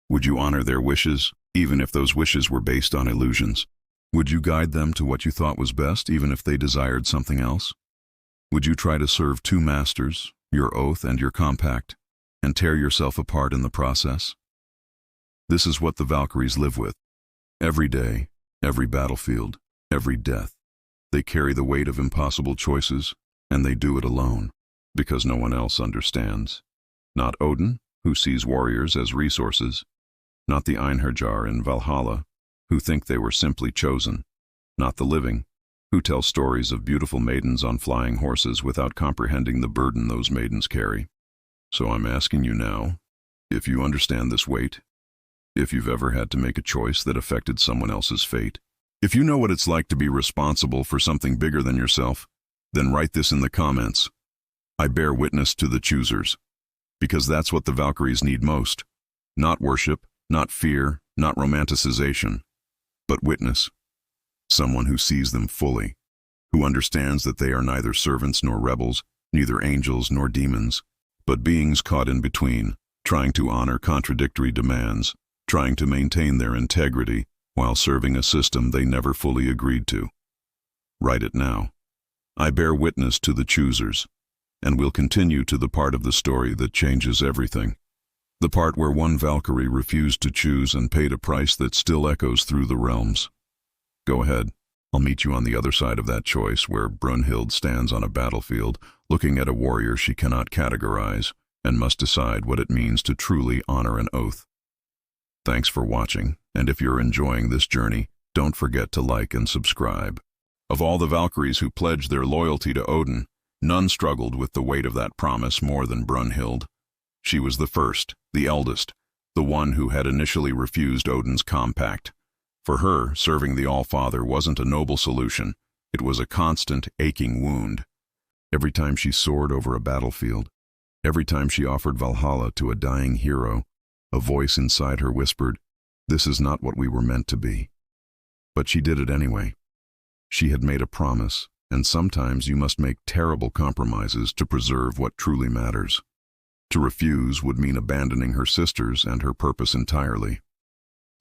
Speaker 1: Would you honor their wishes, even if those wishes were based on illusions? Would you guide them to what you thought was best, even if they desired something else? Would you try to serve two masters, your oath and your compact, and tear yourself apart in the process? This is what the Valkyries live with. Every day, every battlefield, every death. They carry the weight of impossible choices, and they do it alone, because no one else understands. Not Odin, who sees warriors as resources. Not the Einherjar in Valhalla, who think they were simply chosen. Not the living, who tell stories of beautiful maidens on flying horses without comprehending the burden those maidens carry. So I'm asking you now, if you understand this weight, if you've ever had to make a choice that affected someone else's fate, if you know what it's like to be responsible for something bigger than yourself, then write this in the comments. I bear witness to the choosers. Because that's what the Valkyries need most. Not worship, not fear, not romanticization, but witness. Someone who sees them fully, who understands that they are neither servants nor rebels, neither angels nor demons, but beings caught in between, trying to honor contradictory demands, trying to maintain their integrity while serving a system they never fully agreed to. Write it now. I bear witness to the choosers, and we'll continue to the part of the story that changes everything. The part where one Valkyrie refused to choose and paid a price that still echoes through the realms. Go ahead. I'll meet you on the other side of that choice, where Brunhild stands on a battlefield, looking at a warrior she cannot categorize, and must decide what it means to truly honor an oath. Thanks for watching, and if you're enjoying this journey, don't forget to like and subscribe. Of all the Valkyries who pledged their loyalty to Odin, none struggled with the weight of that promise more than Brunhild. She was the first, the eldest, the one who had initially refused Odin's compact. For her, serving the All-Father wasn't a noble solution. It was a constant, aching wound. Every time she soared over a battlefield, every time she offered Valhalla to a dying hero, a voice inside her whispered, "This is not what we were meant to be." But she did it anyway. She had made a promise, and sometimes you must make terrible compromises to preserve what truly matters. To refuse would mean abandoning her sisters and her purpose entirely.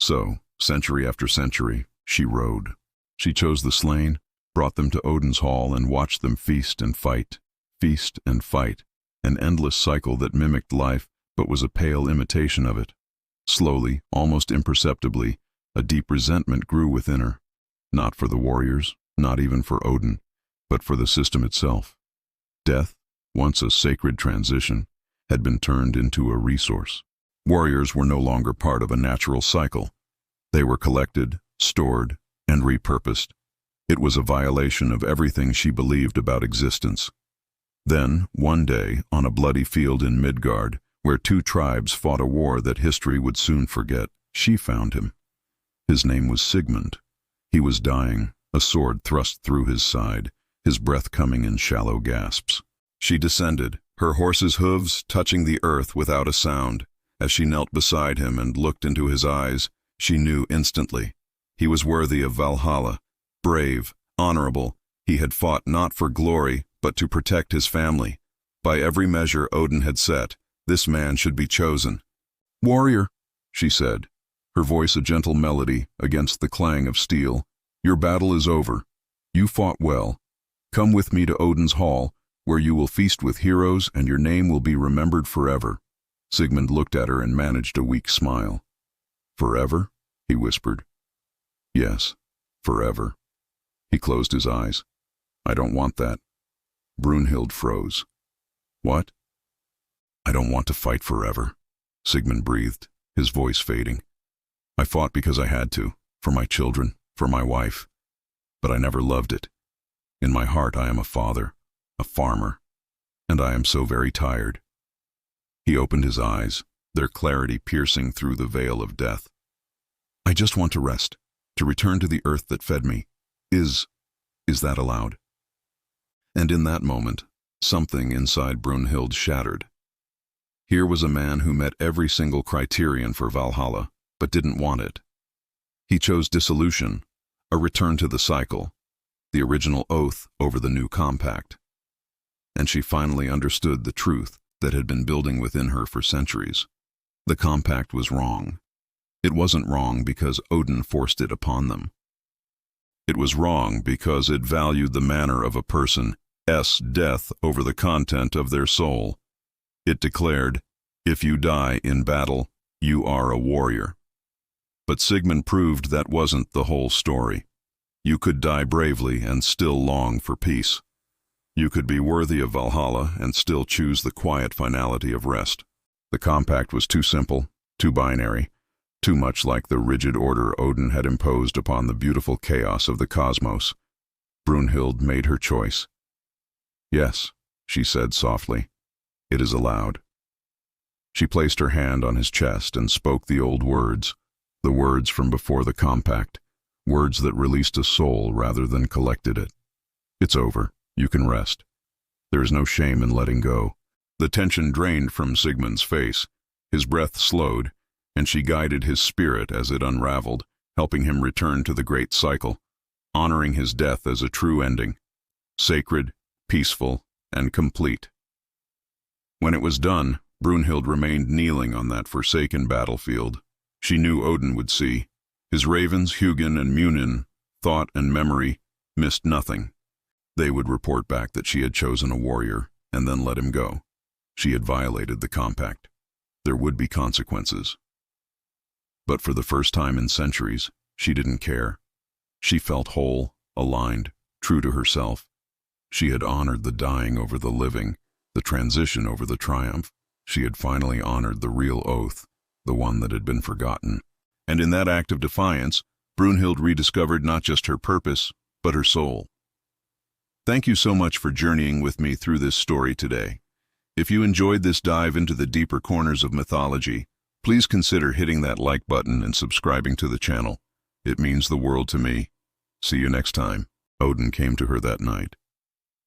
Speaker 1: So, century after century, she rode. She chose the slain, brought them to Odin's hall, and watched them feast and fight, an endless cycle that mimicked life but was a pale imitation of it. Slowly, almost imperceptibly, a deep resentment grew within her, not for the warriors, not even for Odin, but for the system itself. Death, once a sacred transition, had been turned into a resource. Warriors were no longer part of a natural cycle. They were collected, stored, and repurposed. It was a violation of everything she believed about existence. Then, one day, on a bloody field in Midgard, where two tribes fought a war that history would soon forget, she found him. His name was Sigmund. He was dying, a sword thrust through his side, his breath coming in shallow gasps. She descended, her horse's hooves touching the earth without a sound. As she knelt beside him and looked into his eyes, she knew instantly. He was worthy of Valhalla, brave, honorable. He had fought not for glory, but to protect his family. By every measure Odin had set, this man should be chosen. "Warrior," she said, her voice a gentle melody against the clang of steel, "your battle is over. You fought well. Come with me to Odin's hall, where you will feast with heroes and your name will be remembered forever." Sigmund looked at her and managed a weak smile. "Forever?" he whispered. "Yes, forever." He closed his eyes. "I don't want that." Brunhild froze. "What?" "I don't want to fight forever," Sigmund breathed, his voice fading. "I fought because I had to, for my children, for my wife. But I never loved it. In my heart I am a father, a farmer, and I am so very tired." He opened his eyes, their clarity piercing through the veil of death. "I just want to rest, to return to the earth that fed me. Is that allowed?" And in that moment, something inside Brunhild shattered. Here was a man who met every single criterion for Valhalla, but didn't want it. He chose dissolution, a return to the cycle, the original oath over the new compact. And she finally understood the truth that had been building within her for centuries. The compact was wrong. It wasn't wrong because Odin forced it upon them. It was wrong because it valued the manner of a person's death over the content of their soul. It declared, "If you die in battle, you are a warrior." But Sigmund proved that wasn't the whole story. You could die bravely and still long for peace. You could be worthy of Valhalla and still choose the quiet finality of rest. The compact was too simple, too binary, too much like the rigid order Odin had imposed upon the beautiful chaos of the cosmos. Brunhild made her choice. "Yes," she said softly, "it is allowed." She placed her hand on his chest and spoke the old words, the words from before the compact, words that released a soul rather than collected it. "It's over. You can rest. There is no shame in letting go." The tension drained from Sigmund's face. His breath slowed, and she guided his spirit as it unraveled, helping him return to the great cycle, honoring his death as a true ending, sacred, peaceful, and complete. When it was done, Brunhild remained kneeling on that forsaken battlefield. She knew Odin would see. His ravens, Hugin and Munin, thought and memory, missed nothing. They would report back that she had chosen a warrior and then let him go. She had violated the compact. There would be consequences. But for the first time in centuries, she didn't care. She felt whole, aligned, true to herself. She had honored the dying over the living, the transition over the triumph. She had finally honored the real oath, the one that had been forgotten. And in that act of defiance, Brunhild rediscovered not just her purpose, but her soul. Thank you so much for journeying with me through this story today. If you enjoyed this dive into the deeper corners of mythology, please consider hitting that like button and subscribing to the channel. It means the world to me. See you next time. Odin came to her that night.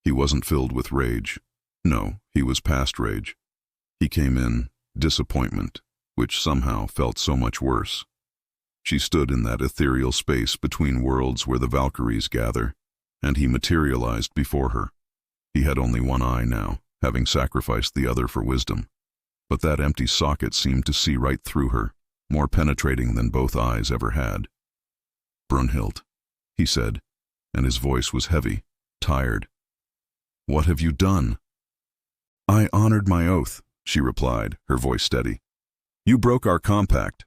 Speaker 1: He wasn't filled with rage. No, he was past rage. He came in disappointment, which somehow felt so much worse. She stood in that ethereal space between worlds where the Valkyries gather, and he materialized before her. He had only one eye now, having sacrificed the other for wisdom. But that empty socket seemed to see right through her, more penetrating than both eyes ever had. "Brunhild," he said, and his voice was heavy, tired. "What have you done?" "I honored my oath," she replied, her voice steady. "You broke our compact."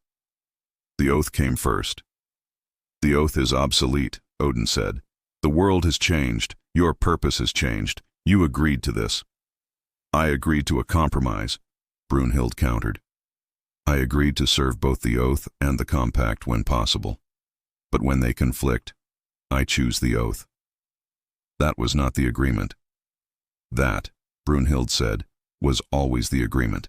Speaker 1: "The oath came first." "The oath is obsolete," Odin said. "The world has changed. Your purpose has changed. You agreed to this." "I agreed to a compromise," Brunhild countered. "I agreed to serve both the oath and the compact when possible. But when they conflict, I choose the oath." That was not the agreement. That, Brunhild said, was always the agreement.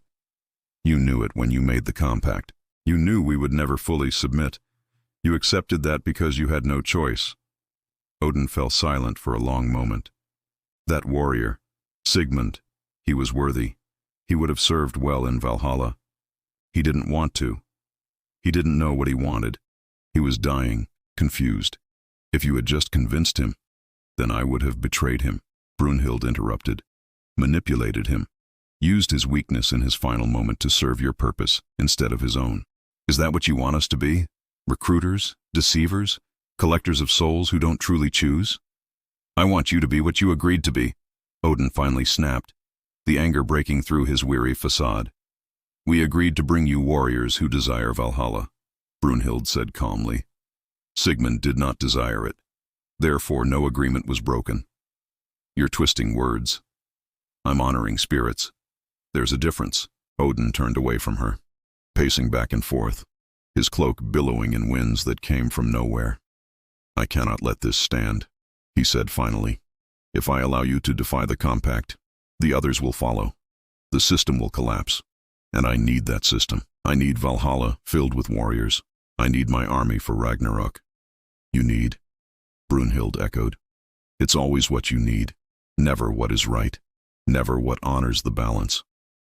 Speaker 1: You knew it when you made the compact. You knew we would never fully submit. You accepted that because you had no choice. Odin fell silent for a long moment. That warrior, Sigmund, he was worthy. He would have served well in Valhalla. He didn't want to. He didn't know what he wanted. He was dying, confused. If you had just convinced him, then I would have betrayed him, Brunhild interrupted. Manipulated him. Used his weakness in his final moment to serve your purpose instead of his own. Is that what you want us to be? Recruiters? Deceivers? Collectors of souls who don't truly choose? I want you to be what you agreed to be, Odin finally snapped, the anger breaking through his weary facade. We agreed to bring you warriors who desire Valhalla, Brunhild said calmly. Sigmund did not desire it. Therefore, no agreement was broken. You're twisting words. I'm honoring spirits. There's a difference. Odin turned away from her, pacing back and forth, his cloak billowing in winds that came from nowhere. I cannot let this stand, he said finally. If I allow you to defy the compact, the others will follow. The system will collapse. And I need that system. I need Valhalla filled with warriors. I need my army for Ragnarök. You need? Brunhild echoed. It's always what you need. Never what is right. Never what honors the balance.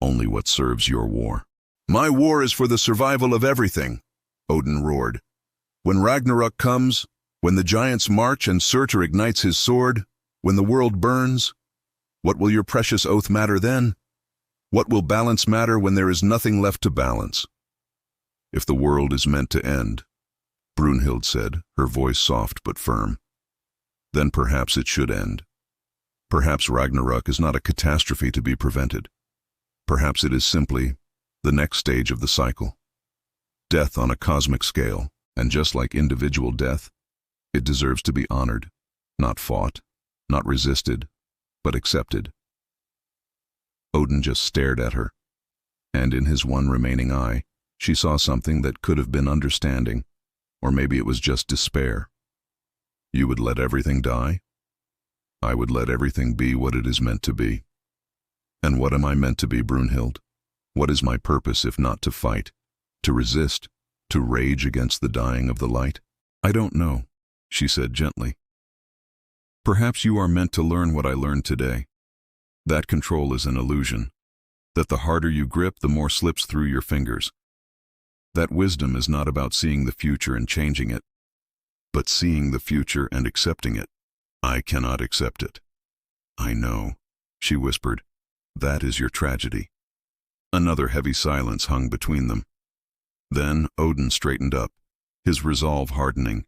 Speaker 1: Only what serves your war. My war is for the survival of everything, Odin roared. When Ragnarök comes, when the giants march and Surtur ignites his sword, when the world burns, what will your precious oath matter then? What will balance matter when there is nothing left to balance? If the world is meant to end, Brunhild said, her voice soft but firm, then perhaps it should end. Perhaps Ragnarök is not a catastrophe to be prevented. Perhaps it is simply the next stage of the cycle. Death on a cosmic scale, and just like individual death, it deserves to be honored, not fought, not resisted, but accepted. Odin just stared at her, and in his one remaining eye, she saw something that could have been understanding, or maybe it was just despair. You would let everything die? I would let everything be what it is meant to be. And what am I meant to be, Brunhild? What is my purpose if not to fight, to resist, to rage against the dying of the light? I don't know, she said gently. Perhaps you are meant to learn what I learned today. That control is an illusion. That the harder you grip, the more slips through your fingers. That wisdom is not about seeing the future and changing it, but seeing the future and accepting it. I cannot accept it. I know, she whispered. That is your tragedy. Another heavy silence hung between them. Then Odin straightened up, his resolve hardening.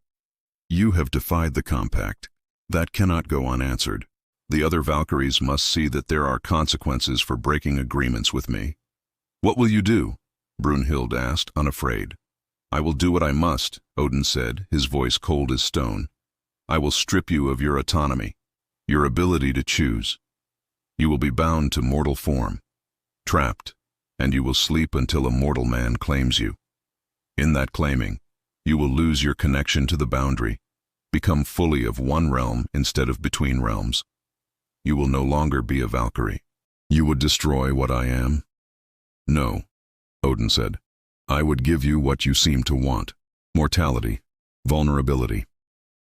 Speaker 1: You have defied the compact. That cannot go unanswered. The other Valkyries must see that there are consequences for breaking agreements with me. What will you do? Brunhild asked, unafraid. I will do what I must, Odin said, his voice cold as stone. I will strip you of your autonomy, your ability to choose. You will be bound to mortal form, trapped, and you will sleep until a mortal man claims you. In that claiming, you will lose your connection to the boundary, become fully of one realm instead of between realms. You will no longer be a Valkyrie. You would destroy what I am? No, Odin said. I would give you what you seem to want. Mortality, vulnerability,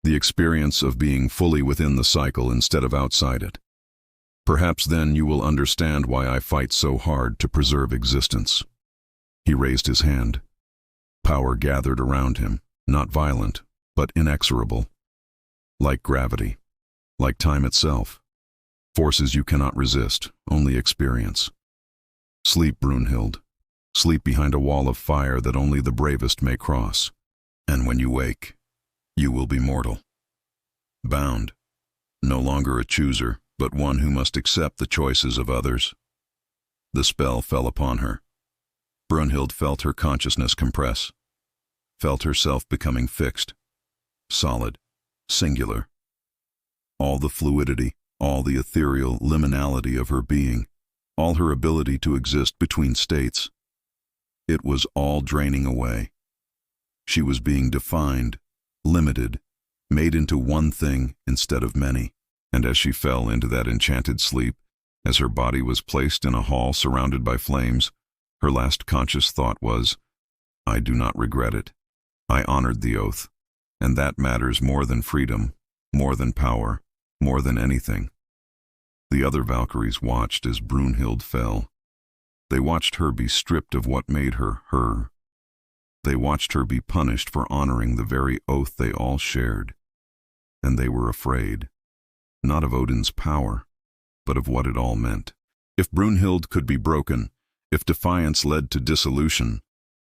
Speaker 1: the experience of being fully within the cycle instead of outside it. Perhaps then you will understand why I fight so hard to preserve existence. He raised his hand. Power gathered around him, not violent, but inexorable. Like gravity, like time itself. Forces you cannot resist, only experience. Sleep, Brunhild. Sleep behind a wall of fire that only the bravest may cross. And when you wake, you will be mortal. Bound. No longer a chooser, but one who must accept the choices of others. The spell fell upon her. Brunhild felt her consciousness compress, felt herself becoming fixed, solid, singular. All the fluidity, all the ethereal liminality of her being, all her ability to exist between states. It was all draining away. She was being defined, limited, made into one thing instead of many. And as she fell into that enchanted sleep, as her body was placed in a hall surrounded by flames, her last conscious thought was, I do not regret it. I honored the oath, and that matters more than freedom, more than power, more than anything. The other Valkyries watched as Brunhild fell. They watched her be stripped of what made her her. They watched her be punished for honoring the very oath they all shared. And they were afraid, not of Odin's power, but of what it all meant. If Brunhild could be broken, if defiance led to dissolution,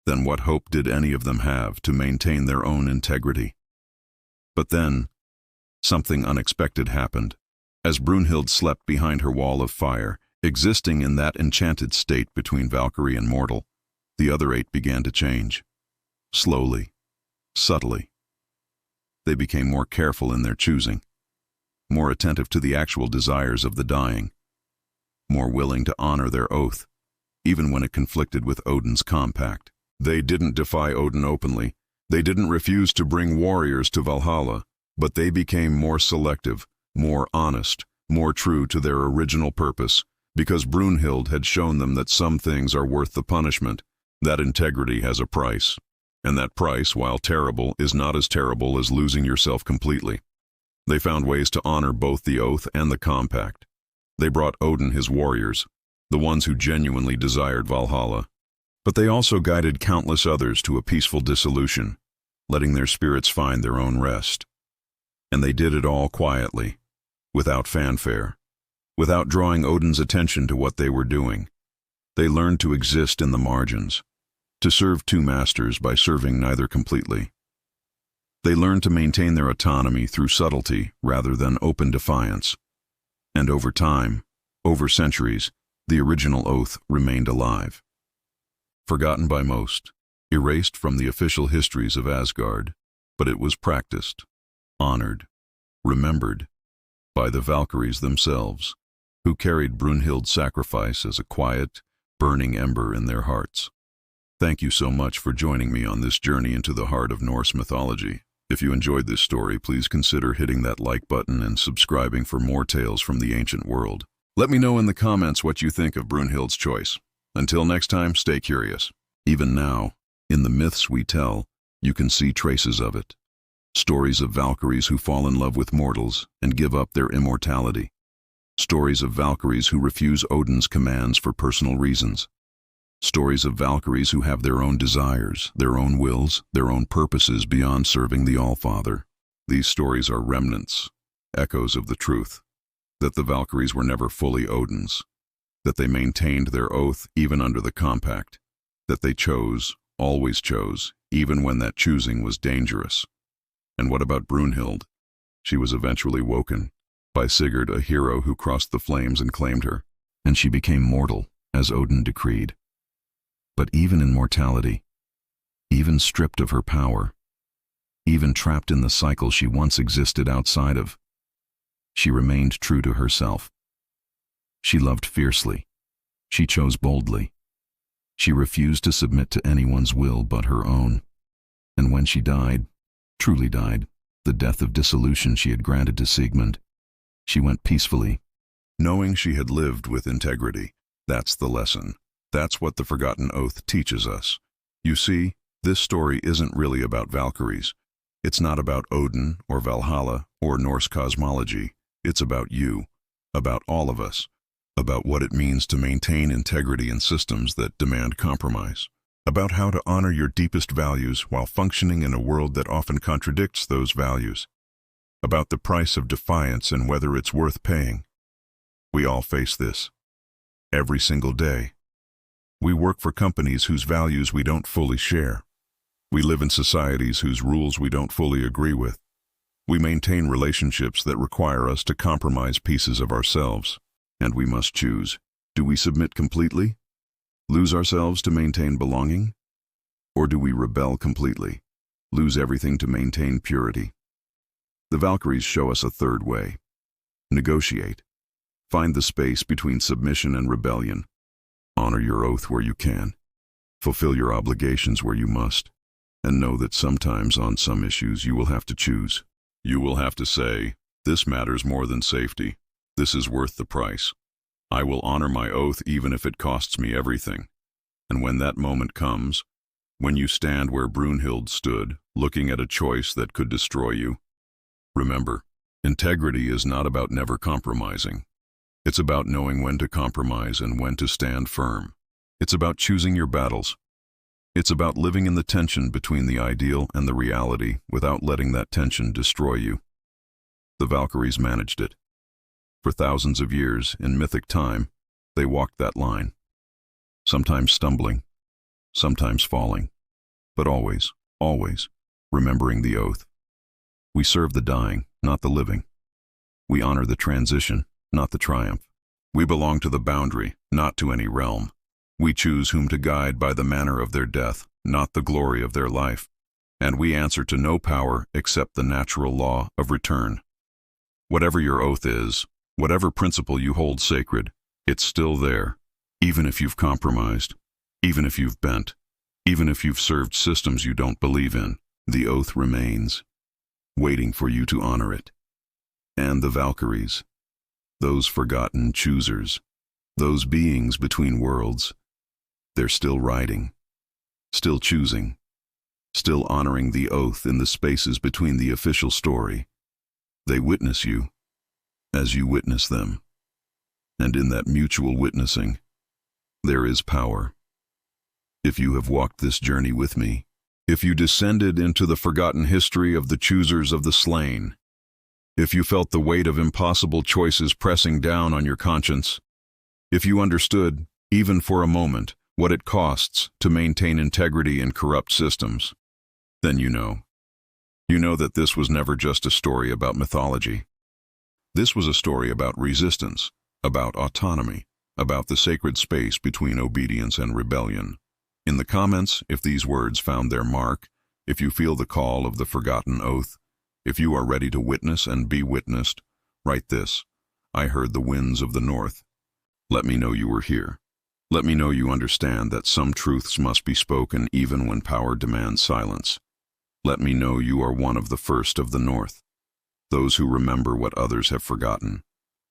Speaker 1: then what hope did any of them have to maintain their own integrity? But then, something unexpected happened. As Brunhild slept behind her wall of fire, existing in that enchanted state between Valkyrie and mortal, the other eight began to change. Slowly, subtly. They became more careful in their choosing, more attentive to the actual desires of the dying, more willing to honor their oath, even when it conflicted with Odin's compact. They didn't defy Odin openly. They didn't refuse to bring warriors to Valhalla, but they became more selective, more honest, more true to their original purpose, because Brunhild had shown them that some things are worth the punishment, that integrity has a price, and that price, while terrible, is not as terrible as losing yourself completely. They found ways to honor both the oath and the compact. They brought Odin his warriors, the ones who genuinely desired Valhalla. But they also guided countless others to a peaceful dissolution, letting their spirits find their own rest. And they did it all quietly, without fanfare, without drawing Odin's attention to what they were doing. They learned to exist in the margins, to serve two masters by serving neither completely. They learned to maintain their autonomy through subtlety rather than open defiance. And over time, over centuries, the original oath remained alive. Forgotten by most, erased from the official histories of Asgard, but it was practiced, honored, remembered by the Valkyries themselves, who carried Brunhild's sacrifice as a quiet, burning ember in their hearts. Thank you so much for joining me on this journey into the heart of Norse mythology. If you enjoyed this story, please consider hitting that like button and subscribing for more tales from the ancient world. Let me know in the comments what you think of Brunhild's choice. Until next time, stay curious. Even now, in the myths we tell, you can see traces of it. Stories of Valkyries who fall in love with mortals and give up their immortality. Stories of Valkyries who refuse Odin's commands for personal reasons. Stories of Valkyries who have their own desires, their own wills, their own purposes beyond serving the Allfather. These stories are remnants, echoes of the truth, that the Valkyries were never fully Odin's, that they maintained their oath even under the compact, that they chose, always chose, even when that choosing was dangerous. And what about Brunhild? She was eventually woken by Sigurd, a hero who crossed the flames and claimed her, and she became mortal, as Odin decreed. But even in mortality, even stripped of her power, even trapped in the cycle she once existed outside of, she remained true to herself. She loved fiercely. She chose boldly. She refused to submit to anyone's will but her own. And when she died, truly died, the death of dissolution she had granted to Sigmund, she went peacefully, knowing she had lived with integrity. That's the lesson. That's what the Forgotten Oath teaches us. You see, this story isn't really about Valkyries. It's not about Odin or Valhalla or Norse cosmology. It's about you, about all of us, about what it means to maintain integrity in systems that demand compromise, about how to honor your deepest values while functioning in a world that often contradicts those values, about the price of defiance and whether it's worth paying. We all face this, every single day. We work for companies whose values we don't fully share. We live in societies whose rules we don't fully agree with. We maintain relationships that require us to compromise pieces of ourselves. And we must choose. Do we submit completely? Lose ourselves to maintain belonging? Or do we rebel completely? Lose everything to maintain purity? The Valkyries show us a third way. Negotiate. Find the space between submission and rebellion. Honor your oath where you can. Fulfill your obligations where you must. And know that sometimes on some issues you will have to choose. You will have to say, this matters more than safety. This is worth the price. I will honor my oath even if it costs me everything. And when that moment comes, when you stand where Brunhild stood, looking at a choice that could destroy you, remember, integrity is not about never compromising. It's about knowing when to compromise and when to stand firm. It's about choosing your battles. It's about living in the tension between the ideal and the reality without letting that tension destroy you. The Valkyries managed it. For thousands of years, in mythic time, they walked that line. Sometimes stumbling, sometimes falling, but always, always, remembering the oath. We serve the dying, not the living. We honor the transition, not the triumph. We belong to the boundary, not to any realm. We choose whom to guide by the manner of their death, not the glory of their life. And we answer to no power except the natural law of return. Whatever your oath is, whatever principle you hold sacred, it's still there, even if you've compromised, even if you've bent, even if you've served systems you don't believe in, the oath remains, waiting for you to honor it. And the Valkyries, those forgotten choosers, those beings between worlds, they're still riding, still choosing, still honoring the oath in the spaces between the official story. They witness you as you witness them. And in that mutual witnessing, there is power. If you have walked this journey with me, if you descended into the forgotten history of the choosers of the slain, if you felt the weight of impossible choices pressing down on your conscience, if you understood, even for a moment, what it costs to maintain integrity in corrupt systems, then you know. You know that this was never just a story about mythology. This was a story about resistance, about autonomy, about the sacred space between obedience and rebellion. In the comments, if these words found their mark, if you feel the call of the forgotten oath, if you are ready to witness and be witnessed, write this: I heard the winds of the north. Let me know you were here. Let me know you understand that some truths must be spoken even when power demands silence. Let me know you are one of the first of the north, those who remember what others have forgotten,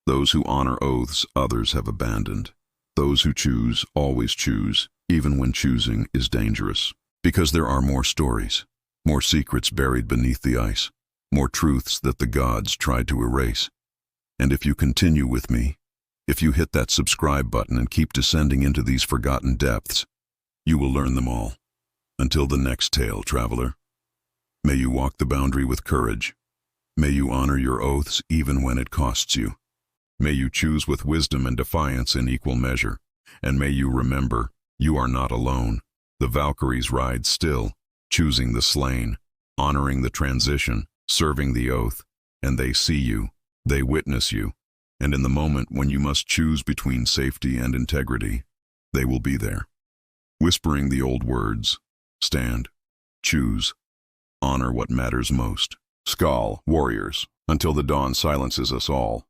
Speaker 1: those who honor oaths others have abandoned, those who choose, always choose, even when choosing is dangerous. Because there are more stories, more secrets buried beneath the ice, more truths that the gods tried to erase. And if you continue with me, if you hit that subscribe button and keep descending into these forgotten depths, you will learn them all. Until the next tale, traveler, may you walk the boundary with courage. May you honor your oaths even when it costs you. May you choose with wisdom and defiance in equal measure. And may you remember, you are not alone. The Valkyries ride still, choosing the slain, honoring the transition, serving the oath, and they see you, they witness you, and in the moment when you must choose between safety and integrity, they will be there. Whispering the old words: stand, choose, honor what matters most. Skål, warriors, until the dawn silences us all.